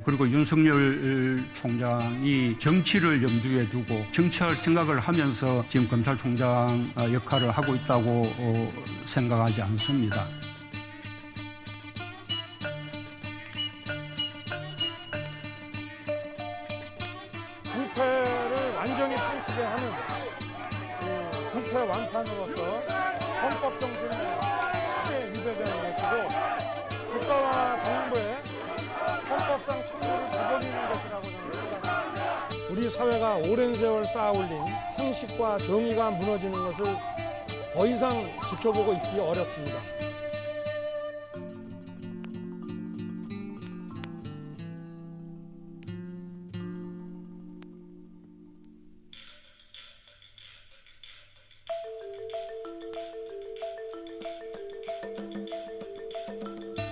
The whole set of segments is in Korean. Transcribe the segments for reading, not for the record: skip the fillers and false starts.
그리고 윤석열 총장이 정치를 염두에 두고 정치할 생각을 하면서 지금 검찰총장 역할을 하고 있다고 생각하지 않습니다. 국회를 완전히 팽치게 하는 국회 완판으로서 헌법 정신에 크게 위배되는 것이고 국가와 정부의 헌법상 책무를 저버리는 것이라고 저는 생각합니다. 우리 사회가 오랜 세월 쌓아올린 상식과 정의가 무너지는 것을 더 이상 지켜보고 있기 어렵습니다.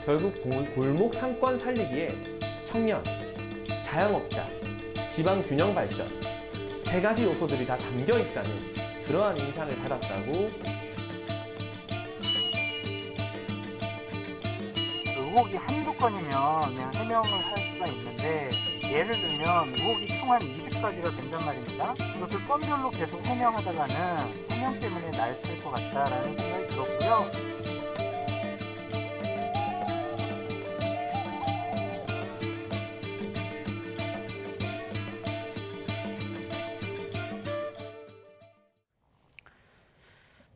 결국 골목 상권 살리기에 청년, 자영업자, 지방 균형 발전 세 가지 요소들이 다 담겨 있다는 그러한 인상을 받았다고. 의혹이 한두 건이면 그냥 해명을 할 수가 있는데 예를 들면 의혹이 총 한 20가지가 된단 말입니다. 이것을 건별로 계속 해명하다가는 해명 때문에 날뛸 것 같다라는 생각이 들었고요.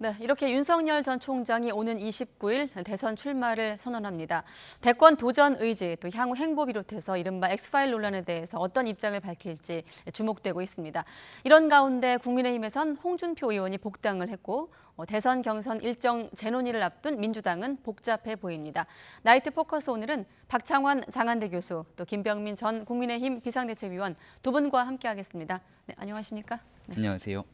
네, 이렇게 윤석열 전 총장이 오는 29일 대선 출마를 선언합니다. 대권 도전 의지, 또 향후 행보 비롯해서 이른바 엑스파일 논란에 대해서 어떤 입장을 밝힐지 주목되고 있습니다. 이런 가운데 국민의힘에선 홍준표 의원이 복당을 했고 대선 경선 일정 재논의를 앞둔 민주당은 복잡해 보입니다. 나이트 포커스 오늘은 박창환 장한대 교수, 또 김병민 전 국민의힘 비상대책위원 두 분과 함께하겠습니다. 네, 안녕하십니까? 네. 안녕하세요.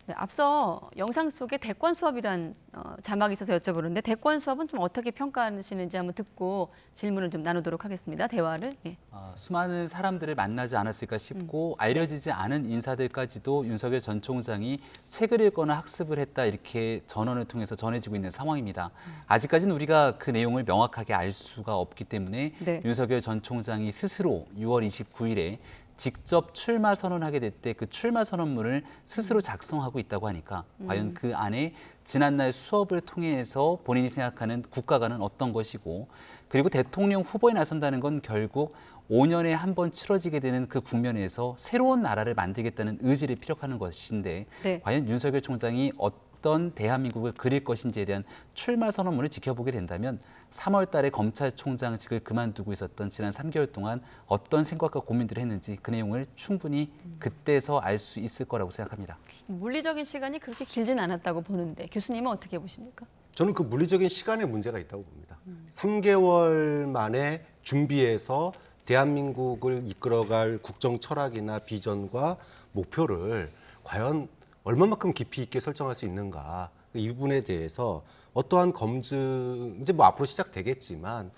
네, 앞서 영상 속에 대권 수업이란 자막이 있어서 여쭤보는데 대권 수업은 좀 어떻게 평가하시는지 한번 듣고 질문을 좀 나누도록 하겠습니다. 대화를. 예. 수많은 사람들을 만나지 않았을까 싶고 알려지지 않은 인사들까지도 윤석열 전 총장이 책을 읽거나 학습을 했다 이렇게 전언을 통해서 전해지고 있는 상황입니다. 아직까지는 우리가 그 내용을 명확하게 알 수가 없기 때문에 네. 윤석열 전 총장이 스스로 6월 29일에 직접 출마 선언하게 될 때 그 출마 선언문을 스스로 작성하고 있다고 하니까 과연 그 안에 지난날 수업을 통해서 본인이 생각하는 국가관은 어떤 것이고, 그리고 대통령 후보에 나선다는 건 결국 5년에 한 번 치러지게 되는 그 국면에서 새로운 나라를 만들겠다는 의지를 피력하는 것인데 네. 과연 윤석열 총장이 어떤 대한민국을 그릴 것인지에 대한 출마 선언문을 지켜보게 된다면 3월 달에 검찰총장직을 그만두고 있었던 지난 3개월 동안 어떤 생각과 고민들을 했는지 그 내용을 충분히 그때서 알 수 있을 거라고 생각합니다. 물리적인 시간이 그렇게 길진 않았다고 보는데 교수님은 어떻게 보십니까? 저는 그 물리적인 시간에 문제가 있다고 봅니다. 3개월 만에 준비해서 대한민국을 이끌어갈 국정 철학이나 비전과 목표를 과연 얼마만큼 깊이 있게 설정할 수 있는가, 이 부분에 대해서 어떠한 검증, 이제 뭐 앞으로 시작되겠지만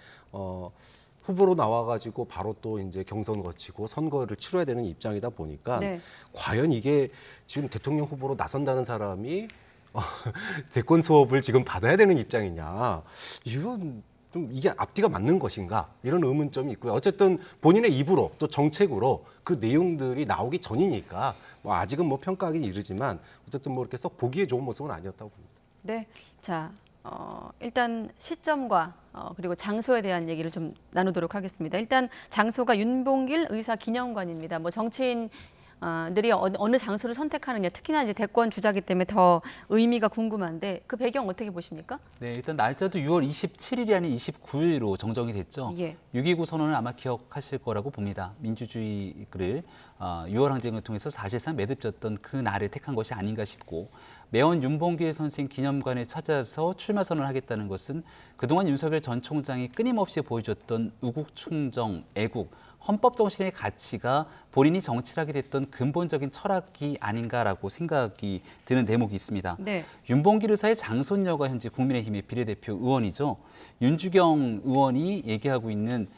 후보로 나와가지고 바로 또 이제 경선 거치고 선거를 치러야 되는 입장이다 보니까 네. 과연 이게 지금 대통령 후보로 나선다는 사람이 대권 수업을 지금 받아야 되는 입장이냐, 이건 좀 이게 앞뒤가 맞는 것인가, 이런 의문점이 있고요. 어쨌든 본인의 입으로 또 정책으로 그 내용들이 나오기 전이니까 뭐 아직은 뭐 평가하기 이르지만 어쨌든 뭐 이렇게 썩 보기에 좋은 모습은 아니었다고 봅니다. 네, 자 일단 시점과 그리고 장소에 대한 얘기를 좀 나누도록 하겠습니다. 일단 장소가 윤봉길 의사기념관입니다. 뭐 정치인 들이 어느 장소를 선택하느냐, 특히나 이제 대권 주자기 때문에 더 의미가 궁금한데 그 배경 어떻게 보십니까? 네, 일단 날짜도 6월 27일이 아닌 29일로 정정이 됐죠. 예. 6.29 선언을 아마 기억하실 거라고 봅니다. 민주주의를 6월 항쟁을 통해서 사실상 매듭졌던 그 날을 택한 것이 아닌가 싶고, 매원 윤봉길 선생 기념관에 찾아서 출마 선언을 하겠다는 것은 그동안 윤석열 전 총장이 끊임없이 보여줬던 우국충정, 애국, 헌법 정신의 가치가 본인이 정치를 하게 됐던 근본적인 철학이 아닌가라고 생각이 드는 대목이 있습니다. 네. 윤봉길 의사의 장손녀가 현재 국민의힘의 비례대표 의원이죠. 윤주경 의원이 얘기하고 있는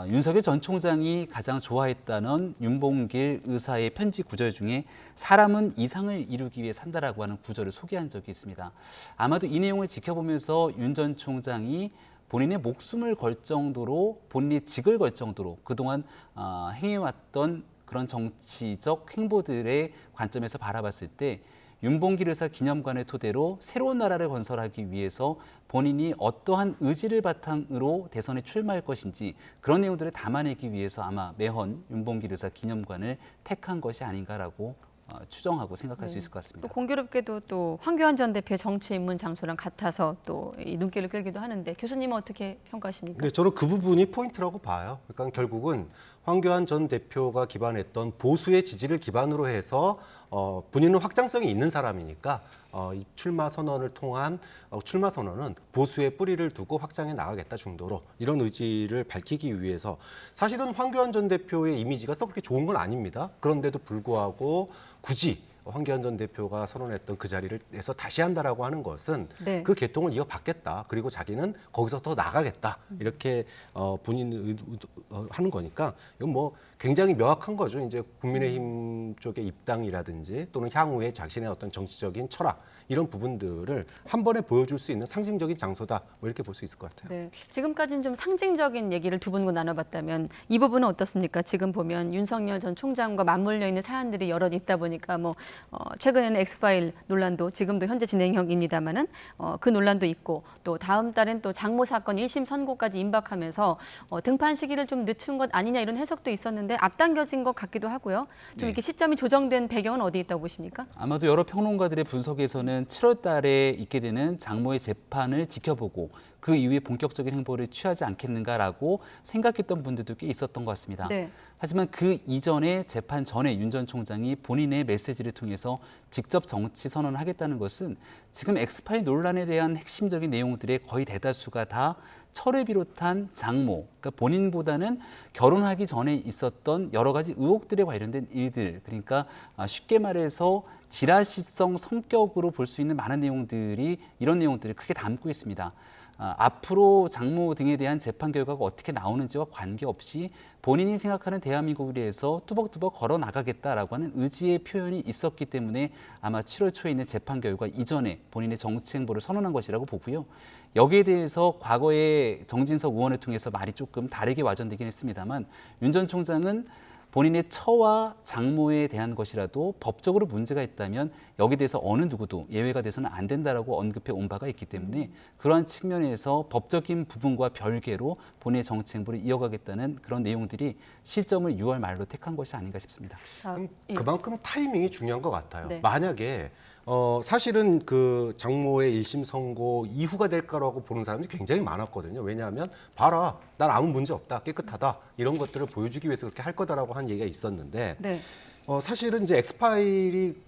윤석열 전 총장이 가장 좋아했다는 윤봉길 의사의 편지 구절 중에 사람은 이상을 이루기 위해 산다라고 하는 구절을 소개한 적이 있습니다. 아마도 이 내용을 지켜보면서 윤 전 총장이 본인의 목숨을 걸 정도로 본인의 직을 걸 정도로 그동안 행해왔던 그런 정치적 행보들의 관점에서 바라봤을 때 윤봉길 의사 기념관을 토대로 새로운 나라를 건설하기 위해서 본인이 어떠한 의지를 바탕으로 대선에 출마할 것인지 그런 내용들을 담아내기 위해서 아마 매헌 윤봉길 의사 기념관을 택한 것이 아닌가라고 추정하고 생각할 수 있을 것 같습니다. 또 공교롭게도 또 황교안 전 대표의 정치 입문 장소랑 같아서 또 이 눈길을 끌기도 하는데 교수님은 어떻게 평가하십니까? 네, 저는 그 부분이 포인트라고 봐요. 그러니까 결국은 황교안 전 대표가 기반했던 보수의 지지를 기반으로 해서 본인은 확장성이 있는 사람이니까 이 출마 선언을 통한 출마 선언은 보수의 뿌리를 두고 확장해 나가겠다 중도로 이런 의지를 밝히기 위해서 사실은 황교안 전 대표의 이미지가 썩 그렇게 좋은 건 아닙니다. 그런데도 불구하고 굳이 황교안 전 대표가 선언했던 그 자리를 내서 다시 한다라고 하는 것은 네. 그 계통을 이어받겠다. 그리고 자기는 거기서 더 나가겠다. 이렇게 본인 하는 거니까 이건 뭐 굉장히 명확한 거죠. 이제 국민의힘 쪽의 입당이라든지 또는 향후에 자신의 어떤 정치적인 철학 이런 부분들을 한 번에 보여줄 수 있는 상징적인 장소다. 뭐 이렇게 볼 수 있을 것 같아요. 네, 지금까지는 좀 상징적인 얘기를 두 분과 나눠봤다면 이 부분은 어떻습니까? 지금 보면 윤석열 전 총장과 맞물려 있는 사안들이 여러 있다 보니까 뭐 최근에는 엑스파일 논란도 지금도 현재 진행형입니다만은 그 논란도 있고 또 다음 달엔 또 장모 사건 1심 선고까지 임박하면서 등판 시기를 좀 늦춘 것 아니냐 이런 해석도 있었는데 앞당겨진 것 같기도 하고요. 좀 이렇게 시점이 조정된 배경은 어디 있다고 보십니까? 아마도 여러 평론가들의 분석에서는 7월 달에 있게 되는 장모의 재판을 지켜보고 그 이후에 본격적인 행보를 취하지 않겠는가라고 생각했던 분들도 꽤 있었던 것 같습니다. 네. 하지만 그 이전에 재판 전에 윤 전 총장이 본인의 메시지를 통해서 직접 정치 선언을 하겠다는 것은 지금 엑스파일 논란에 대한 핵심적인 내용들의 거의 대다수가 다 철을 비롯한 장모, 그러니까 본인보다는 결혼하기 전에 있었던 여러 가지 의혹들에 관련된 일들, 그러니까 쉽게 말해서 지라시성 성격으로 볼 수 있는 많은 내용들이 이런 내용들을 크게 담고 있습니다. 앞으로 장모 등에 대한 재판 결과가 어떻게 나오는지와 관계없이 본인이 생각하는 대한민국을 위해서 뚜벅뚜벅 걸어 나가겠다라고 하는 의지의 표현이 있었기 때문에 아마 7월 초에 있는 재판 결과 이전에 본인의 정치 행보를 선언한 것이라고 보고요. 여기에 대해서 과거에 정진석 의원을 통해서 말이 조금 다르게 와전되긴 했습니다만 윤 전 총장은 본인의 처와 장모에 대한 것이라도 법적으로 문제가 있다면 여기에 대해서 어느 누구도 예외가 돼서는 안 된다라고 언급해 온 바가 있기 때문에 그러한 측면에서 법적인 부분과 별개로 본인의 정치 행보를 이어가겠다는 그런 내용들이 시점을 6월 말로 택한 것이 아닌가 싶습니다. 자, 그만큼 타이밍이 중요한 것 같아요. 네. 만약에 사실은 그 장모의 1심 선고 이후가 될 거라고 보는 사람들이 굉장히 많았거든요. 왜냐하면 봐라, 난 아무 문제 없다, 깨끗하다 이런 것들을 보여주기 위해서 그렇게 할 거다라고 한 얘기가 있었는데 네. 사실은 이제 엑스파일이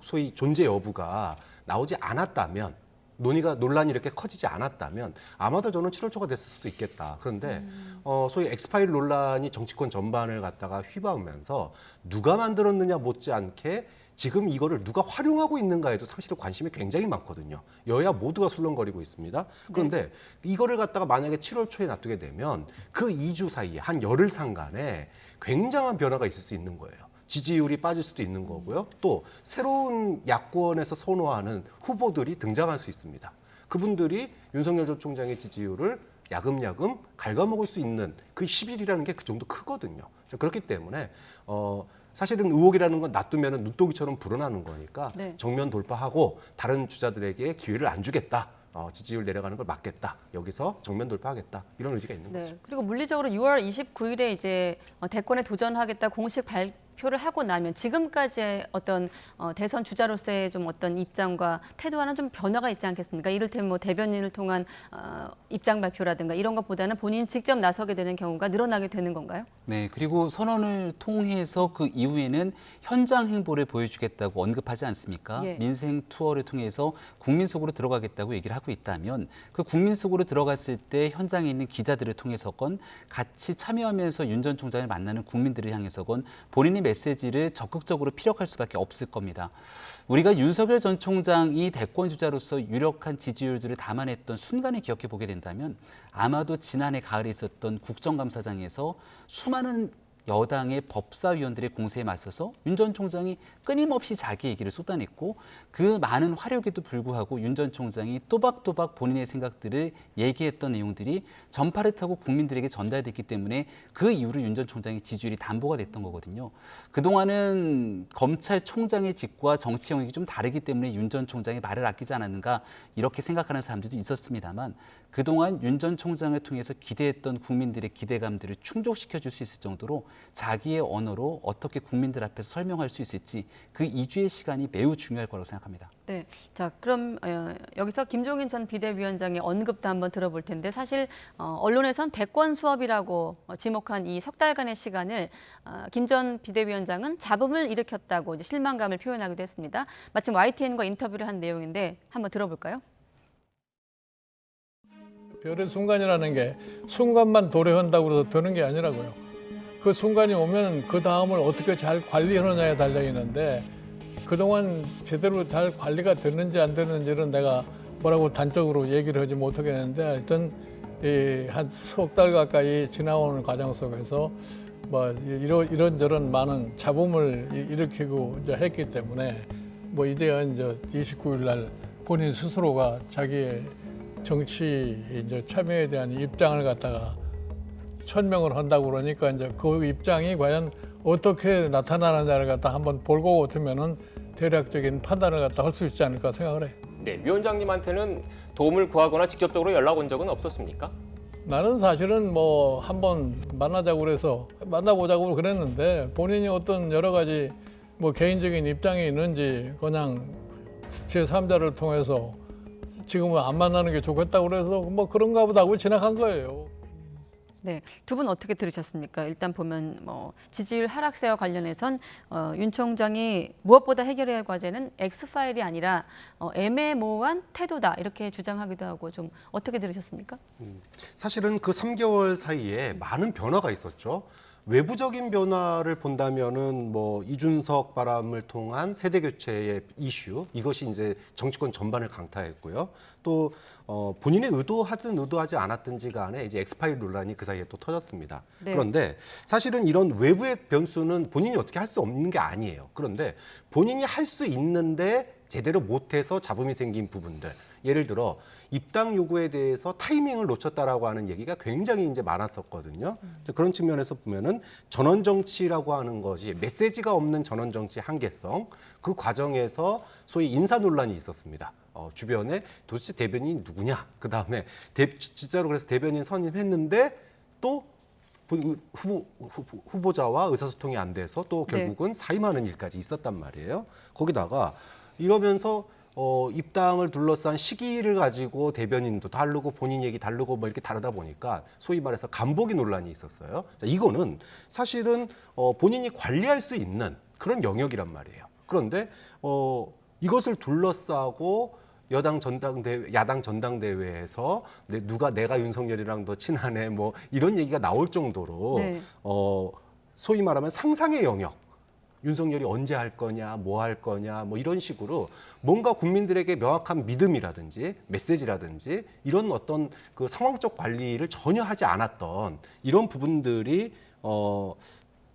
소위 존재 여부가 나오지 않았다면 논란이 이렇게 커지지 않았다면 아마도 저는 7월 초가 됐을 수도 있겠다. 그런데 소위 엑스파일 논란이 정치권 전반을 갖다가 휘바으면서 누가 만들었느냐 못지않게 지금 이거를 누가 활용하고 있는가에도 사실은 관심이 굉장히 많거든요. 여야 모두가 술렁거리고 있습니다. 그런데 이거를 갖다가 만약에 7월 초에 놔두게 되면 그 2주 사이에 한 열흘 상간에 굉장한 변화가 있을 수 있는 거예요. 지지율이 빠질 수도 있는 거고요. 또 새로운 야권에서 선호하는 후보들이 등장할 수 있습니다. 그분들이 윤석열 전 총장의 지지율을 야금야금 갉아먹을 수 있는 그 10일이라는 게 그 정도 크거든요. 그렇기 때문에 사실은 의혹이라는 건 놔두면 눈독이처럼 불어나는 거니까 네. 정면 돌파하고 다른 주자들에게 기회를 안 주겠다. 지지율 내려가는 걸 막겠다. 여기서 정면 돌파하겠다. 이런 의지가 있는 거죠. 그리고 물리적으로 6월 29일에 이제 대권에 도전하겠다 공식 발표를 하고 나면 지금까지의 어떤 대선 주자로서의 좀 어떤 입장과 태도와는 좀 변화가 있지 않겠습니까? 이를테면 뭐 대변인을 통한 입장 발표라든가 이런 것보다는 본인이 직접 나서게 되는 경우가 늘어나게 되는 건가요? 네, 그리고 선언을 통해서 그 이후에는 현장 행보를 보여주겠다고 언급하지 않습니까? 예. 민생 투어를 통해서 국민 속으로 들어가겠다고 얘기를 하고 있다면 그 국민 속으로 들어갔을 때 현장에 있는 기자들을 통해서건 같이 참여하면서 윤 전 총장을 만나는 국민들을 향해서건 본인의 메시지를 적극적으로 피력할 수밖에 없을 겁니다. 우리가 윤석열 전 총장이 대권 주자로서 유력한 지지율들을 담아냈던 순간을 기억해 보게 된다면 아마도 지난해 가을에 있었던 국정감사장에서 수많은 여당의 법사위원들의 공세에 맞서서 윤 전 총장이 끊임없이 자기 얘기를 쏟아냈고 그 많은 화력에도 불구하고 윤 전 총장이 또박또박 본인의 생각들을 얘기했던 내용들이 전파를 타고 국민들에게 전달됐기 때문에 그 이후로 윤 전 총장의 지지율이 담보가 됐던 거거든요. 그동안은 검찰총장의 직과 정치 영역이 좀 다르기 때문에 윤 전 총장이 말을 아끼지 않았는가 이렇게 생각하는 사람들도 있었습니다만 그동안 윤 전 총장을 통해서 기대했던 국민들의 기대감들을 충족시켜줄 수 있을 정도로 자기의 언어로 어떻게 국민들 앞에서 설명할 수 있을지 그 2주의 시간이 매우 중요할 거라고 생각합니다. 네, 자 그럼 여기서 김종인 전 비대위원장의 언급도 한번 들어볼 텐데 사실 언론에선 대권 수업이라고 지목한 이 석 달간의 시간을 김 전 비대위원장은 잡음을 일으켰다고 이제 실망감을 표현하기도 했습니다. 마침 YTN과 인터뷰를 한 내용인데 한번 들어볼까요? 별의 순간이라는 게 순간만 도래한다고 해서 되는 게 아니라고요. 그 순간이 오면 그 다음을 어떻게 잘 관리하느냐에 달려 있는데 그동안 제대로 잘 관리가 됐는지 안 됐는지는 내가 뭐라고 단적으로 얘기를 하지 못하겠는데 하여튼 한 석 달 가까이 지나오는 과정 속에서 뭐 이런저런 많은 잡음을 일으키고 이제 했기 때문에 뭐 이제 29일 날 본인 스스로가 자기의 정치 이제 참여에 대한 입장을 갖다가 천명을 한다고 그러니까 이제 그 입장이 과연 어떻게 나타나느냐를 갖다 한번 볼고 같으면은 대략적인 판단을 갖다 할 수 있지 않을까 생각을 해. 네, 위원장님한테는 도움을 구하거나 직접적으로 연락 온 적은 없었습니까? 나는 사실은 뭐 한번 만나자고 그래서 만나보자고 그랬는데 본인이 어떤 여러 가지 뭐 개인적인 입장이 있는지 그냥 제3자를 통해서 지금은 안 만나는 게 좋겠다고 그래서 뭐 그런가 보다 하고 지나간 거예요. 네, 두 분 어떻게 들으셨습니까? 일단 보면 뭐 지지율 하락세와 관련해선 윤 총장이 무엇보다 해결해야 할 과제는 X파일이 아니라 애매모호한 태도다 이렇게 주장하기도 하고 좀 어떻게 들으셨습니까? 사실은 그 3개월 사이에 많은 변화가 있었죠. 외부적인 변화를 본다면은 뭐 이준석 바람을 통한 세대 교체의 이슈 이것이 이제 정치권 전반을 강타했고요. 또 본인의 의도하든 의도하지 않았든지 간에 이제 엑스파일 논란이 그 사이에 또 터졌습니다. 네. 그런데 사실은 이런 외부의 변수는 본인이 어떻게 할 수 없는 게 아니에요. 그런데 본인이 할 수 있는데 제대로 못해서 잡음이 생긴 부분들. 예를 들어 입당 요구에 대해서 타이밍을 놓쳤다라고 하는 얘기가 굉장히 이제 많았었거든요. 그런 측면에서 보면은 전원 정치라고 하는 것이 메시지가 없는 전원 정치 한계성 그 과정에서 소위 인사 논란이 있었습니다. 주변에 도대체 대변인이 누구냐? 그 다음에 진짜로 그래서 대변인 선임했는데 또 후보자와 의사소통이 안 돼서 또 결국은 사임하는 일까지 있었단 말이에요. 거기다가 이러면서 입당을 둘러싼 시기를 가지고 대변인도 다르고 본인 얘기 다르고 뭐 이렇게 다르다 보니까 소위 말해서 간보기 논란이 있었어요. 자, 이거는 사실은 본인이 관리할 수 있는 그런 영역이란 말이에요. 그런데 이것을 둘러싸고 야당 전당대회에서 내가 윤석열이랑 더 친하네 뭐 이런 얘기가 나올 정도로 네. 소위 말하면 상상의 영역. 윤석열이 언제 할 거냐, 뭐 할 거냐, 뭐 이런 식으로 뭔가 국민들에게 명확한 믿음이라든지 메시지라든지 이런 어떤 그 상황적 관리를 전혀 하지 않았던 이런 부분들이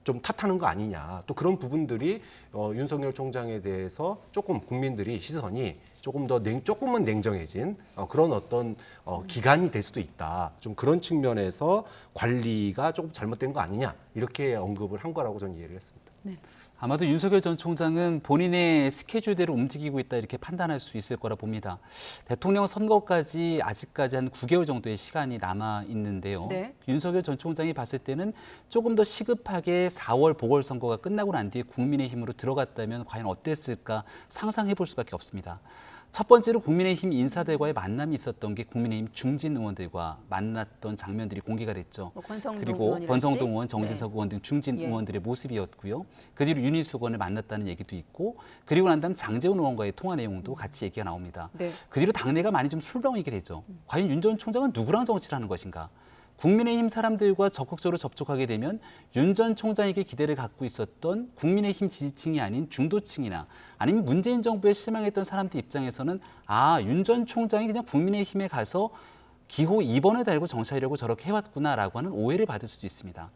좀 탓하는 거 아니냐. 또 그런 부분들이 윤석열 총장에 대해서 조금 국민들이 시선이 조금은 냉정해진 그런 어떤 기간이 될 수도 있다. 좀 그런 측면에서 관리가 조금 잘못된 거 아니냐. 이렇게 언급을 한 거라고 저는 이해를 했습니다. 네. 아마도 윤석열 전 총장은 본인의 스케줄대로 움직이고 있다 이렇게 판단할 수 있을 거라 봅니다. 대통령 선거까지 아직까지 한 9개월 정도의 시간이 남아 있는데요. 네. 윤석열 전 총장이 봤을 때는 조금 더 시급하게 4월 보궐선거가 끝나고 난 뒤에 국민의힘으로 들어갔다면 과연 어땠을까 상상해 볼 수밖에 없습니다. 첫 번째로 국민의힘 인사들과의 만남이 있었던 게 국민의힘 중진 의원들과 만났던 장면들이 공개가 됐죠. 뭐 권성동 그리고 의원이랄지? 권성동 의원, 정진석 네. 의원 등 중진 예. 의원들의 모습이었고요. 그 뒤로 윤희숙 의원을 만났다는 얘기도 있고 그리고 난 다음 장제원 의원과의 통화 내용도 같이 얘기가 나옵니다. 네. 그 뒤로 당내가 많이 좀 술렁이게 되죠. 과연 윤 전 총장은 누구랑 정치를 하는 것인가? 국민의힘 사람들과 적극적으로 접촉하게 되면 윤 전 총장에게 기대를 갖고 있었던 국민의힘 지지층이 아닌 중도층이나 아니면 문재인 정부에 실망했던 사람들 입장에서는 윤 전 총장이 그냥 국민의힘에 가서 기호 2번에 달고 정치하려고 저렇게 해왔구나라고 하는 오해를 받을 수도 있습니다.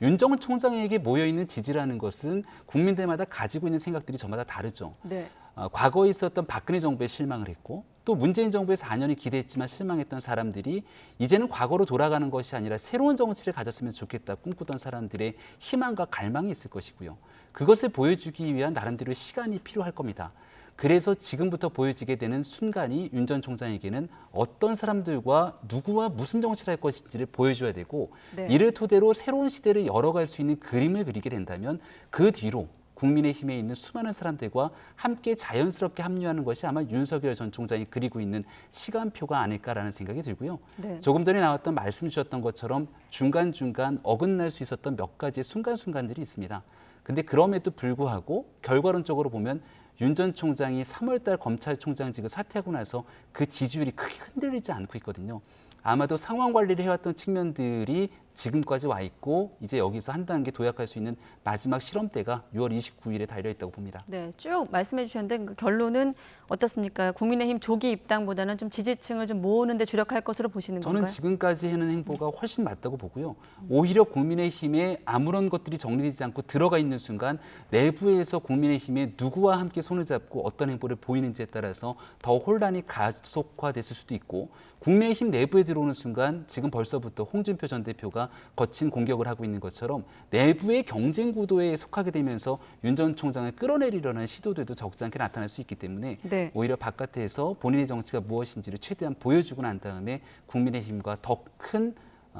윤 전 총장에게 모여있는 지지라는 것은 국민들마다 가지고 있는 생각들이 저마다 다르죠. 네. 과거에 있었던 박근혜 정부에 실망을 했고 또 문재인 정부에 4년이 기대했지만 실망했던 사람들이 이제는 과거로 돌아가는 것이 아니라 새로운 정치를 가졌으면 좋겠다 꿈꾸던 사람들의 희망과 갈망이 있을 것이고요. 그것을 보여주기 위한 나름대로의 시간이 필요할 겁니다. 그래서 지금부터 보여지게 되는 순간이 윤 전 총장에게는 어떤 사람들과 누구와 무슨 정치를 할 것인지를 보여줘야 되고 네. 이를 토대로 새로운 시대를 열어갈 수 있는 그림을 그리게 된다면 그 뒤로 국민의힘에 있는 수많은 사람들과 함께 자연스럽게 합류하는 것이 아마 윤석열 전 총장이 그리고 있는 시간표가 아닐까라는 생각이 들고요. 네. 조금 전에 나왔던 말씀 주셨던 것처럼 중간중간 어긋날 수 있었던 몇 가지의 순간순간들이 있습니다. 근데 그럼에도 불구하고 결과론적으로 보면 윤 전 총장이 3월 달 검찰총장직을 사퇴하고 나서 그 지지율이 크게 흔들리지 않고 있거든요. 아마도 상황 관리를 해왔던 측면들이 지금까지 와 있고 이제 여기서 한 단계 도약할 수 있는 마지막 실험대가 6월 29일에 달려있다고 봅니다. 네, 쭉 말씀해 주셨는데 그 결론은 어떻습니까? 국민의힘 조기 입당보다는 좀 지지층을 좀 모으는 데 주력할 것으로 보시는 저는 건가요? 지금까지 하는 행보가 훨씬 맞다고 보고요. 오히려 국민의힘에 아무런 것들이 정리되지 않고 들어가 있는 순간 내부에서 국민의힘에 누구와 함께 손을 잡고 어떤 행보를 보이는지에 따라서 더 혼란이 가속화됐을 수도 있고 국민의힘 내부에 들어오는 순간 지금 벌써부터 홍준표 전 대표가 거친 공격을 하고 있는 것처럼 내부의 경쟁 구도에 속하게 되면서 윤 전 총장을 끌어내리려는 시도들도 적지 않게 나타날 수 있기 때문에 네. 오히려 바깥에서 본인의 정치가 무엇인지를 최대한 보여주고 난 다음에 국민의힘과 더 큰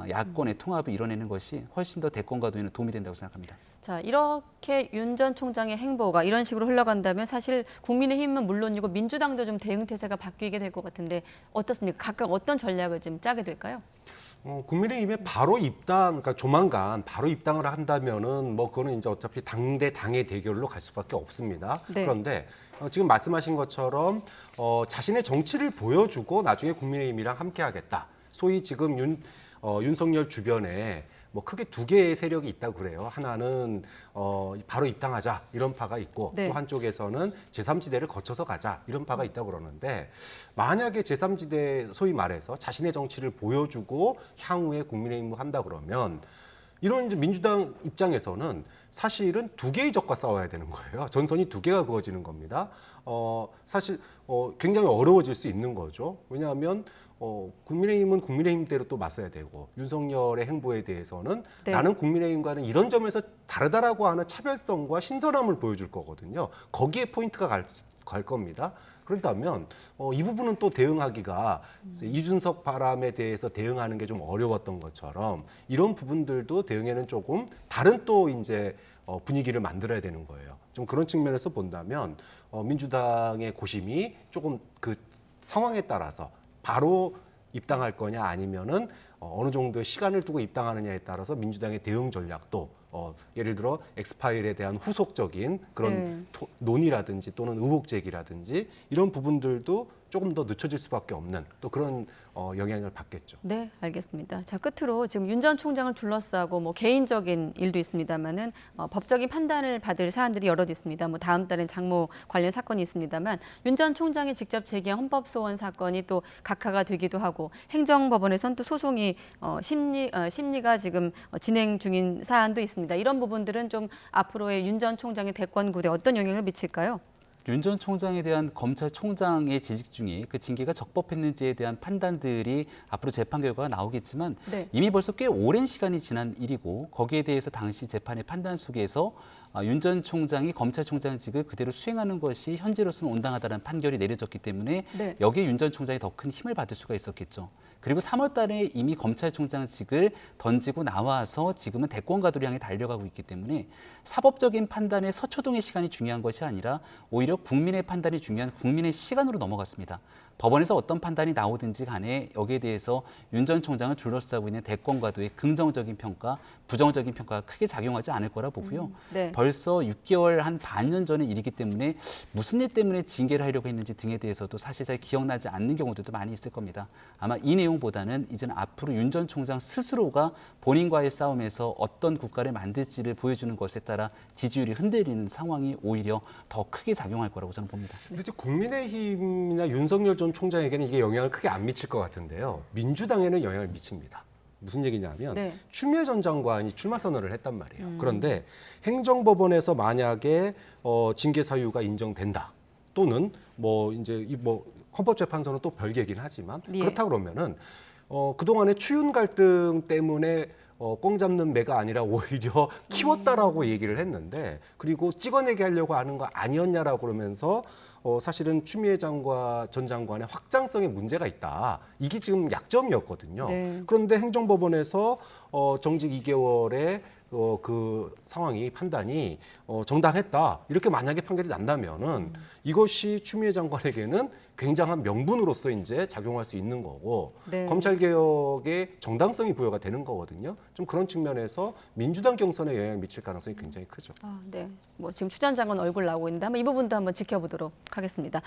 야권의 통합을 이뤄내는 것이 훨씬 더 대권 가도에는 도움이 된다고 생각합니다. 자, 이렇게 윤 전 총장의 행보가 이런 식으로 흘러간다면 사실 국민의힘은 물론이고 민주당도 좀 대응 태세가 바뀌게 될 것 같은데 어떻습니까? 각각 어떤 전략을 좀 짜게 될까요? 국민의힘에 바로 입당, 그러니까 조만간 바로 입당을 한다면은 뭐 그거는 이제 어차피 당 대 당의 대결로 갈 수밖에 없습니다. 네. 그런데 지금 말씀하신 것처럼 자신의 정치를 보여주고 나중에 국민의힘이랑 함께하겠다. 소위 지금 윤석열 주변에 뭐 크게 두 개의 세력이 있다고 그래요. 하나는 바로 입당하자 이런 파가 있고 네. 또 한쪽에서는 제3지대를 거쳐서 가자 이런 파가 있다고 그러는데 만약에 제3지대 소위 말해서 자신의 정치를 보여주고 향후에 국민의힘을 한다 그러면 이런 이제 민주당 입장에서는 사실은 두 개의 적과 싸워야 되는 거예요. 전선이 두 개가 그어지는 겁니다. 사실 굉장히 어려워질 수 있는 거죠. 왜냐하면 국민의힘은 국민의힘대로 또 맞서야 되고 윤석열의 행보에 대해서는 네. 나는 국민의힘과는 이런 점에서 다르다라고 하는 차별성과 신선함을 보여줄 거거든요. 거기에 포인트가 갈 겁니다. 그렇다면 이 부분은 또 대응하기가 이준석 바람에 대해서 대응하는 게 좀 어려웠던 것처럼 이런 부분들도 대응에는 조금 다른 또 이제 분위기를 만들어야 되는 거예요. 좀 그런 측면에서 본다면 민주당의 고심이 조금 그 상황에 따라서 바로 입당할 거냐 아니면은 어느 정도의 시간을 두고 입당하느냐에 따라서 민주당의 대응 전략도 예를 들어 엑스파일에 대한 후속적인 그런 논의라든지 또는 의혹 제기라든지 이런 부분들도 조금 더 늦춰질 수밖에 없는 또 그런 영향을 받겠죠. 네, 알겠습니다. 자, 끝으로 지금 윤 전 총장을 둘러싸고 뭐 개인적인 일도 있습니다만은 법적인 판단을 받을 사안들이 여럿 있습니다. 뭐 다음 달엔 장모 관련 사건이 있습니다만 윤 전 총장이 직접 제기한 헌법소원 사건이 또 각하가 되기도 하고 행정법원에선 또 소송이 심리가 지금 진행 중인 사안도 있습니다. 이런 부분들은 좀 앞으로의 윤 전 총장의 대권 구대에 어떤 영향을 미칠까요? 윤 전 총장에 대한 검찰총장의 재직 중에 그 징계가 적법했는지에 대한 판단들이 앞으로 재판 결과가 나오겠지만 네. 이미 벌써 꽤 오랜 시간이 지난 일이고 거기에 대해서 당시 재판의 판단 속에서 윤 전 총장이 검찰총장직을 그대로 수행하는 것이 현재로서는 온당하다는 판결이 내려졌기 때문에 네. 여기에 윤 전 총장이 더 큰 힘을 받을 수가 있었겠죠. 그리고 3월 달에 이미 검찰총장직을 던지고 나와서 지금은 대권 가도를 향해 달려가고 있기 때문에 사법적인 판단의 서초동의 시간이 중요한 것이 아니라 오히려 국민의 판단이 중요한 국민의 시간으로 넘어갔습니다. 법원에서 어떤 판단이 나오든지 간에 여기에 대해서 윤 전 총장을 둘러싸고 있는 대권 가도의 긍정적인 평가, 부정적인 평가가 크게 작용하지 않을 거라 보고요. 네. 벌써 6개월 한 반년 전의 일이기 때문에 무슨 일 때문에 징계를 하려고 했는지 등에 대해서도 사실 잘 기억나지 않는 경우들도 많이 있을 겁니다. 아마 이 내용보다는 이제는 앞으로 윤 전 총장 스스로가 본인과의 싸움에서 어떤 국가를 만들지를 보여주는 것에 따라 지지율이 흔들리는 상황이 오히려 더 크게 작용할 거라고 저는 봅니다. 근데 이제 국민의힘이나 윤석열 전 총장에게는 이게 영향을 크게 안 미칠 것 같은데요. 민주당에는 영향을 미칩니다. 무슨 얘기냐면 네. 추미애 전 장관이 출마 선언을 했단 말이에요. 그런데 행정법원에서 만약에 징계 사유가 인정된다 또는 뭐 이제 뭐 헌법재판소는 또 별개긴 하지만 예. 그렇다 그러면은 그동안의 추윤 갈등 때문에 꽁 잡는 매가 아니라 오히려 키웠다라고 얘기를 했는데 그리고 찍어내게 하려고 하는 거 아니었냐라고 그러면서 사실은 추미애 전 장관의 확장성에 문제가 있다. 이게 지금 약점이었거든요. 네. 그런데 행정법원에서 정직 2개월의 그 상황이 판단이 정당했다. 이렇게 만약에 판결이 난다면은 이것이 추미애 장관에게는 굉장한 명분으로서 이제 작용할 수 있는 거고 네. 검찰 개혁의 정당성이 부여가 되는 거거든요. 좀 그런 측면에서 민주당 경선에 영향을 미칠 가능성이 굉장히 크죠. 네. 뭐 지금 추 전 장관 얼굴 나오고 있는데 한번 이 부분도 한번 지켜보도록 하겠습니다.